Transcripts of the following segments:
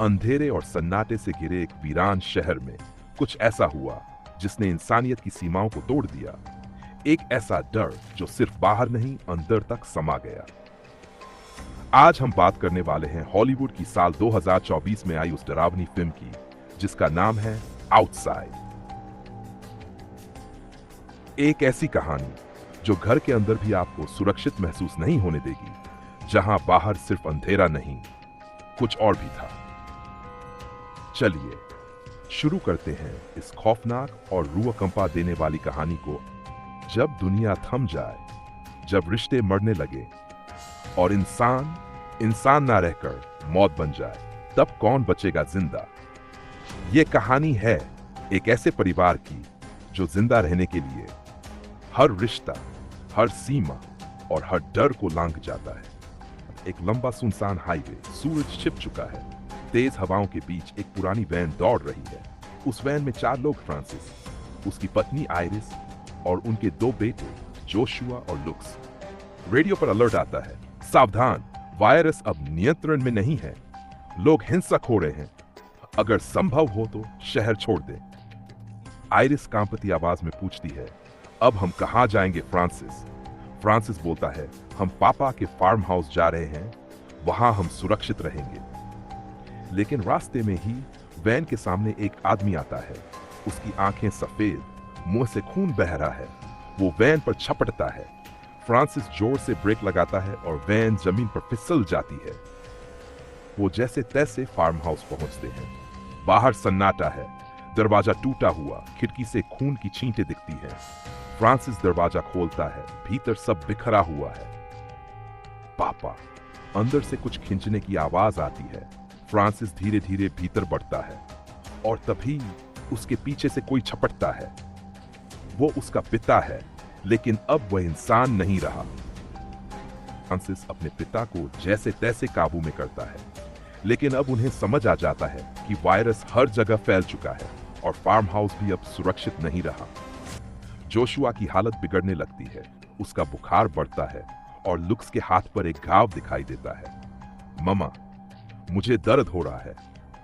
अंधेरे और सन्नाटे से घिरे एक वीरान शहर में कुछ ऐसा हुआ जिसने इंसानियत की सीमाओं को तोड़ दिया। एक ऐसा डर जो सिर्फ बाहर नहीं अंदर तक समा गया। आज हम बात करने वाले हैं हॉलीवुड की साल 2024 में आई उस डरावनी फिल्म की जिसका नाम है आउटसाइड। एक ऐसी कहानी जो घर के अंदर भी आपको सुरक्षित महसूस नहीं होने देगी, जहां बाहर सिर्फ अंधेरा नहीं, कुछ और भी था। चलिए शुरू करते हैं इस खौफनाक और रूह कंपा देने वाली कहानी को। जब दुनिया थम जाए, जब रिश्ते मरने लगे और इंसान ना रहकर मौत बन जाए, तब कौन बचेगा जिंदा? ये कहानी है एक ऐसे परिवार की जो जिंदा रहने के लिए हर रिश्ता, हर सीमा और हर डर को लांघ जाता है। एक लंबा सुनसान हाईवे, सूरज छिप चुका है, तेज हवाओं के बीच एक पुरानी वैन दौड़ रही है। उस वैन में 4 लोग, फ्रांसिस, उसकी पत्नी आयरिस और उनके 2 बेटे जोशुआ और लुक्स। रेडियो पर अलर्ट आता है, सावधान, वायरस अब नियंत्रण में नहीं है, लोग हिंसक हो रहे हैं, अगर संभव हो तो शहर छोड़ दें। आयरिस कांपती आवाज में पूछती है, अब हम कहां जाएंगे फ्रांसिस? फ्रांसिस बोलता है, हम पापा के फार्म हाउस जा रहे हैं, वहां हम सुरक्षित रहेंगे। लेकिन रास्ते में ही वैन के सामने एक आदमी आता है। उसकी आंखें सफेद, मुंह से खून बह रहा है। वो वैन पर झपटता है। फ्रांसिस जोर से ब्रेक लगाता है और वैन जमीन पर फिसल जाती है। वो जैसे तैसे फार्म हाउस पहुंचते हैं। बाहर सन्नाटा है, दरवाजा टूटा हुआ, खिड़की से खून की छींटें दिखती हैं। फ्रांसिस दरवाजा खोलता है, भीतर सब बिखरा हुआ है। पापा। अंदर से कुछ खींचने की आवाज आती है। फ्रांसिस धीरे धीरे भीतर बढ़ता है और तभी उसके पीछे से कोई झपटता है। वो उसका पिता है, लेकिन अब वह इंसान नहीं रहा। फ्रांसिस अपने पिता को जैसे तैसे काबू में करता है, लेकिन अब उन्हें समझ आ जाता है कि वायरस हर जगह फैल चुका है और फार्म हाउस भी अब सुरक्षित नहीं रहा। जोशुआ की हालत बिगड़ने लगती है, उसका बुखार बढ़ता है और लुक्स के हाथ पर एक घाव दिखाई देता है। ममा, मुझे दर्द हो रहा है।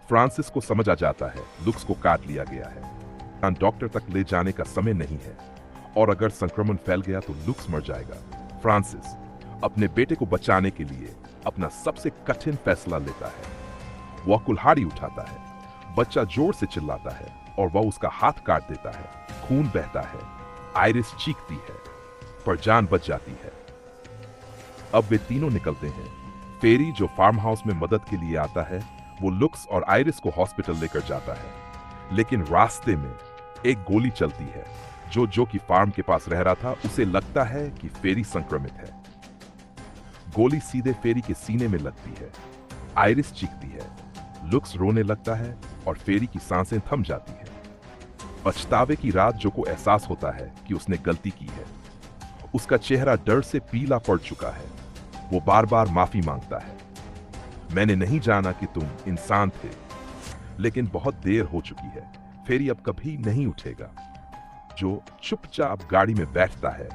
फ्रांसिस को समझ आ जाता है लुक्स को काट लिया गया है। डॉक्टर तक ले जाने का समय नहीं है और अगर संक्रमण फैल गया तो लुक्स मर जाएगा। फ्रांसिस अपने बेटे को बचाने के लिए अपना सबसे कठिन फैसला लेता है। वह कुल्हाड़ी उठाता है, बच्चा जोर से चिल्लाता है और वह उसका हाथ काट देता है। खून बहता है, आयरिस चीखती है, पर जान बच जाती है। अब वे तीनों निकलते हैं। फेरी जो फार्म हाउस में मदद के लिए आता है, वो लुक्स और आयरिस को हॉस्पिटल लेकर जाता है। लेकिन रास्ते में एक गोली चलती है। जो कि फार्म के पास रह रहा था, उसे लगता है कि फेरी संक्रमित है। गोली सीधे फेरी के सीने में लगती है। आयरिस चीखती है, लुक्स रोने लगता है और फेरी की सांसें थम जाती है। पछतावे की रात जो को एहसास होता है कि उसने गलती की है। उसका चेहरा डर से पीला पड़ चुका है। वो बार बार माफी मांगता है। मैंने नहीं जाना कि तुम इंसान थे, लेकिन बहुत देर हो चुकी है, फेरी अब कभी नहीं उठेगा। जो चुपचाप गाड़ी में बैठता है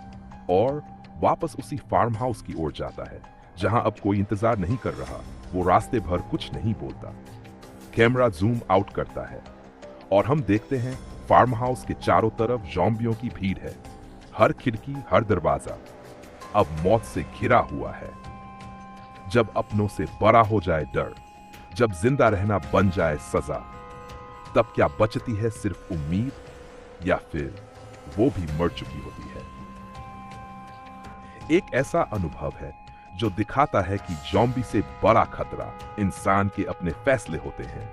और वापस उसी फार्म हाउस की ओर जाता है, जहां अब कोई इंतजार नहीं कर रहा। वो रास्ते भर कुछ नहीं बोलता। कैमरा जूम आउट करता है और हम देखते हैं फार्म हाउस के चारों तरफ ज़ॉम्बियों की भीड़ है। हर खिड़की, हर दरवाजा अब मौत से घिरा हुआ है। जब अपनों से बड़ा हो जाए डर, जब जिंदा रहना बन जाए सजा, तब क्या बचती है सिर्फ उम्मीद, या फिर वो भी मर चुकी होती है? एक ऐसा अनुभव है जो दिखाता है कि ज़ॉम्बी से बड़ा खतरा इंसान के अपने फैसले होते हैं।